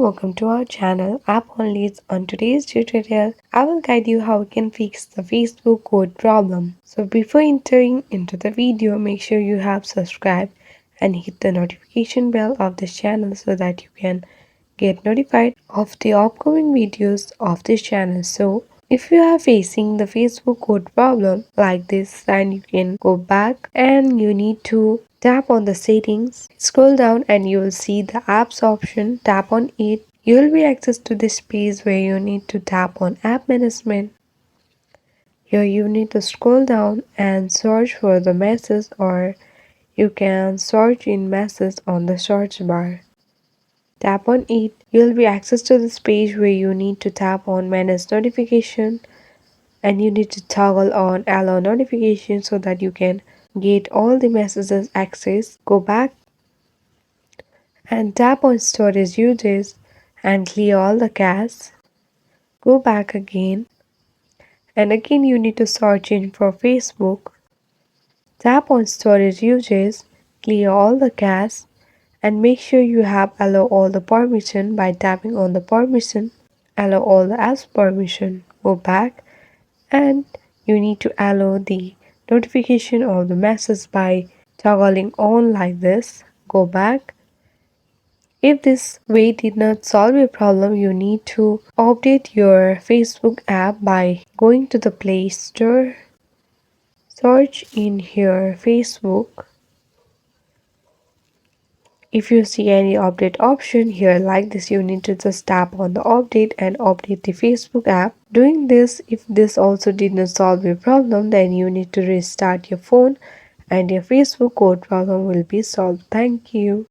welcome to our channel App Only. On today's tutorial, I will guide you how you can fix the Facebook code problem. So before entering into the video, make sure you have subscribed and hit the notification bell of this channel so that you can get notified of the upcoming videos of this channel. So if you are facing the Facebook code problem like this, then you can go back and you need to tap on the settings, scroll down and you will see the apps option. Tap on it. You will be access to this page where you need to tap on app management. Here you need to scroll down and search for the message, or you can search in message on the search bar. Tap on it. You'll be access to this page where you need to tap on manage notification and you need to toggle on allow notification so that you can get all the messages access. Go back and tap on storage uses and clear all the cache. Go back again and again you need to search in for Facebook. Tap on storage uses, clear all the cache and make sure you have allow all the permission by tapping on the permission. Allow all the apps permission. Go back and you need to allow the notification of the message by toggling on like this. Go back. If this way did not solve your problem, you need to update your Facebook app by going to the Play Store. Search in here Facebook. If you see any update option here like this, you need to just tap on the update and update the Facebook app. Doing this, if this also did not solve your problem, then you need to restart your phone and your Facebook code problem will be solved. Thank you.